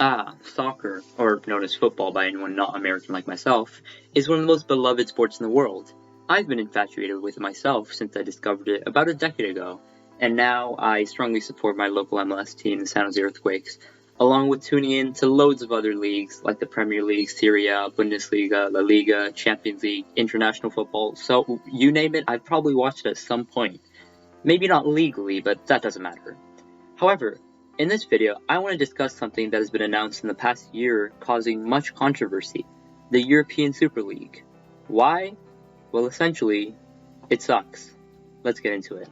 Soccer, or known as football by anyone not American like myself, is one of the most beloved sports in the world. I've been infatuated with it myself since I discovered it about a decade ago, and now I strongly support my local MLS team, the San Jose Earthquakes, along with tuning in to loads of other leagues like the Premier League, Serie A, Bundesliga, La Liga, Champions League, international football, so you name it, I've probably watched it at some point. Maybe not legally, but that doesn't matter. However, in this video, I want to discuss something that has been announced in the past year causing much controversy, the European Super League. Why? Well, essentially, it sucks. Let's get into it.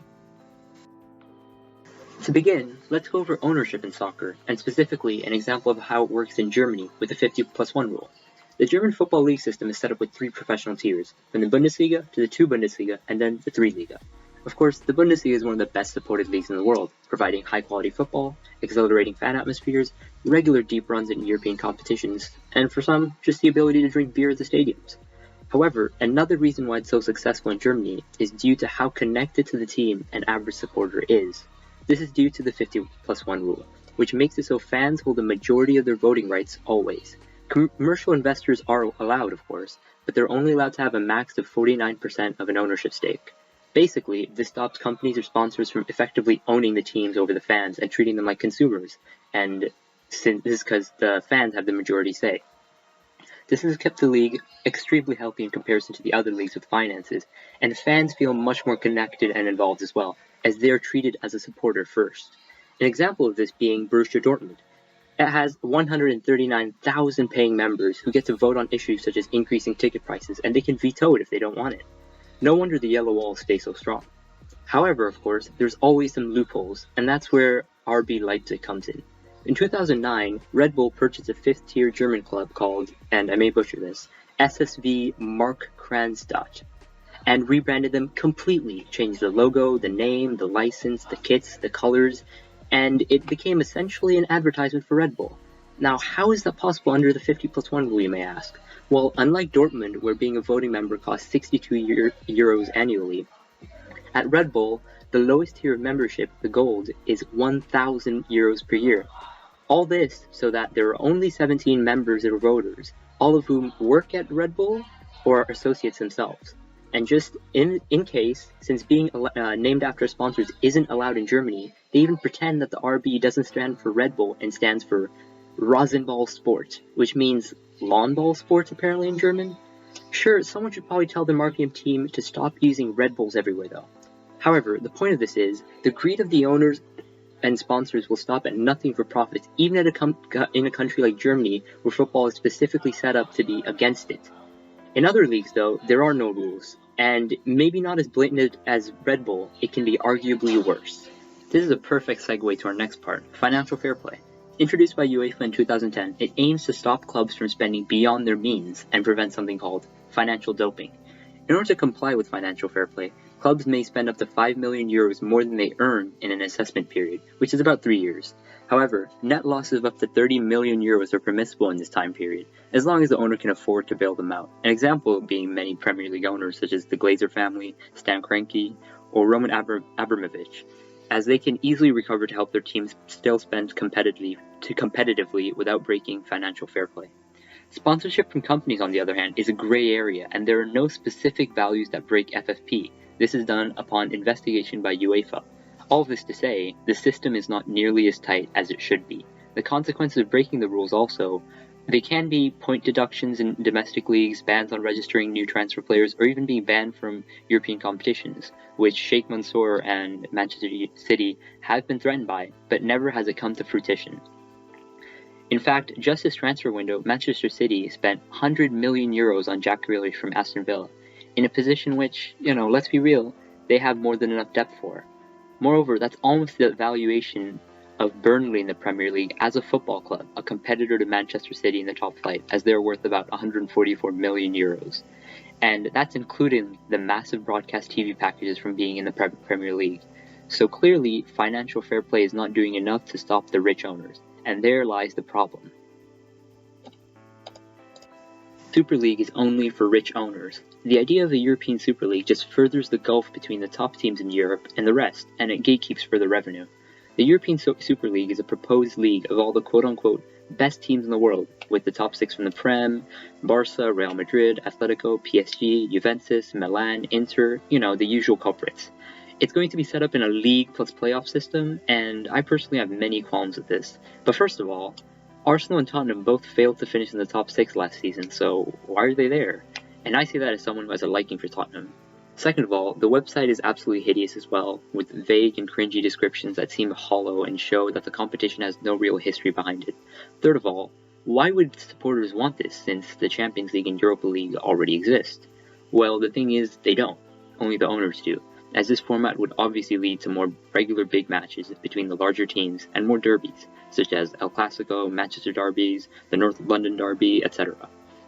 To begin, let's go over ownership in soccer, and specifically an example of how it works in Germany with the 50+1 rule. The German football league system is set up with 3 professional tiers, from the Bundesliga to the 2 Bundesliga and then the 3 Liga. Of course, the Bundesliga is one of the best supported leagues in the world, providing high-quality football, exhilarating fan atmospheres, regular deep runs in European competitions, and for some, just the ability to drink beer at the stadiums. However, another reason why it's so successful in Germany is due to how connected to the team an average supporter is. This is due to the 50+1 rule, which makes it so fans hold the majority of their voting rights always. Commercial investors are allowed, of course, but they're only allowed to have a max of 49% of an ownership stake. Basically, this stops companies or sponsors from effectively owning the teams over the fans and treating them like consumers, and this is because the fans have the majority say. This has kept the league extremely healthy in comparison to the other leagues with finances, and fans feel much more connected and involved as well, as they are treated as a supporter first. An example of this being Borussia Dortmund. It has 139,000 paying members who get to vote on issues such as increasing ticket prices, and they can veto it if they don't want it. No wonder the yellow walls stay so strong. However, of course, there's always some loopholes, and that's where RB Leipzig comes in. In 2009, Red Bull purchased a 5th-tier German club called, and I may butcher this, SSV Markranstadt, and rebranded them completely, changed the logo, the name, the license, the kits, the colors, and it became essentially an advertisement for Red Bull. Now, how is that possible under the 50+1 rule, you may ask? Well, unlike Dortmund, where being a voting member costs 62 euros annually, at Red Bull, the lowest tier of membership, the Gold, is 1,000 euros per year. All this so that there are only 17 members or voters, all of whom work at Red Bull or are associates themselves. And just in case, since being named after sponsors isn't allowed in Germany, they even pretend that the RB doesn't stand for Red Bull and stands for Rasenball Sport, which means lawn ball sports apparently in German. Sure, someone should probably tell the marketing team to stop using Red Bulls everywhere though. However, the point of this is, the greed of the owners and sponsors will stop at nothing for profits, even in a country like Germany, where football is specifically set up to be against it. In other leagues though, there are no rules, and maybe not as blatant as Red Bull, it can be arguably worse. This is a perfect segue to our next part, financial fair play. Introduced by UEFA in 2010, it aims to stop clubs from spending beyond their means and prevent something called financial doping. In order to comply with financial fair play, clubs may spend up to 5 million euros more than they earn in an assessment period, which is about 3 years. However, net losses of up to 30 million euros are permissible in this time period, as long as the owner can afford to bail them out. An example being many Premier League owners such as the Glazer family, Stan Kroenke, or Roman Abramovich, as they can easily recover to help their teams still spend competitively without breaking financial fair play. Sponsorship from companies, on the other hand, is a gray area, and there are no specific values that break FFP. This is done upon investigation by UEFA. All of this to say, the system is not nearly as tight as it should be. The consequences of breaking the rules also, they can be point deductions in domestic leagues, bans on registering new transfer players, or even being banned from European competitions, which Sheikh Mansour and Manchester City have been threatened by, but never has it come to fruition. In fact, just this transfer window, Manchester City spent 100 million euros on Jack Grealish from Aston Villa, in a position which, let's be real, they have more than enough depth for. Moreover, that's almost the valuation of Burnley in the Premier League as a football club, a competitor to Manchester City in the top flight, as they're worth about 144 million euros. And that's including the massive broadcast TV packages from being in the Premier League. So clearly, financial fair play is not doing enough to stop the rich owners, and there lies the problem. Super League is only for rich owners. The idea of a European Super League just furthers the gulf between the top teams in Europe and the rest, and it gatekeeps further revenue. The European Super League is a proposed league of all the quote-unquote best teams in the world, with the top 6 from the Prem, Barca, Real Madrid, Atletico, PSG, Juventus, Milan, Inter, the usual culprits. It's going to be set up in a league plus playoff system, and I personally have many qualms with this. But first of all, Arsenal and Tottenham both failed to finish in the top 6 last season, so why are they there? And I say that as someone who has a liking for Tottenham. Second of all, the website is absolutely hideous as well, with vague and cringy descriptions that seem hollow and show that the competition has no real history behind it. Third of all, why would supporters want this since the Champions League and Europa League already exist? Well, the thing is, they don't. Only the owners do, as this format would obviously lead to more regular big matches between the larger teams and more derbies, such as El Clasico, Manchester derbies, the North London derby, etc.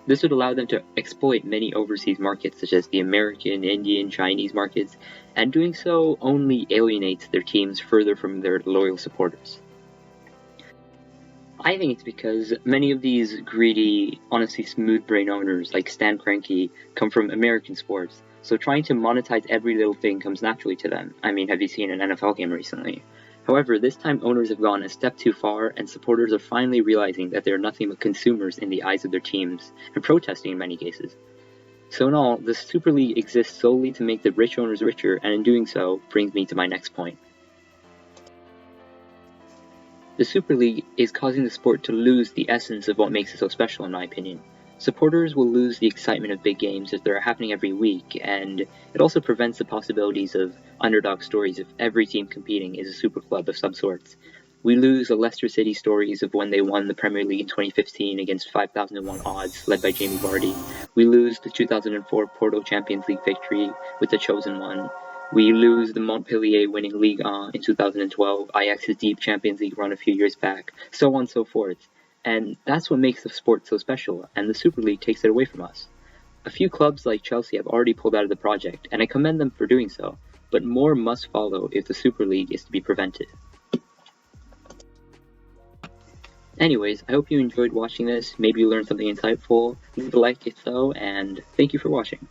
This would allow them to exploit many overseas markets such as the American, Indian, Chinese markets, and doing so only alienates their teams further from their loyal supporters. I think it's because many of these greedy, honestly smooth-brain owners like Stan Kroenke come from American sports, so trying to monetize every little thing comes naturally to them. I mean, have you seen an NFL game recently? However, this time owners have gone a step too far, and supporters are finally realizing that they are nothing but consumers in the eyes of their teams, and protesting in many cases. So in all, the Super League exists solely to make the rich owners richer, and in doing so, brings me to my next point. The Super League is causing the sport to lose the essence of what makes it so special, in my opinion. Supporters will lose the excitement of big games if they're happening every week, and it also prevents the possibilities of underdog stories if every team competing is a super club of some sorts. We lose the Leicester City stories of when they won the Premier League in 2015 against 5,001 odds, led by Jamie Vardy. We lose the 2004 Porto Champions League victory with the Chosen One. We lose the Montpellier winning Ligue 1 in 2012, Ajax's deep Champions League run a few years back, so on and so forth. And that's what makes the sport so special, and the Super League takes it away from us. A few clubs like Chelsea have already pulled out of the project, and I commend them for doing so, but more must follow if the Super League is to be prevented. Anyways, I hope you enjoyed watching this, maybe you learned something insightful, leave a like if so, and thank you for watching.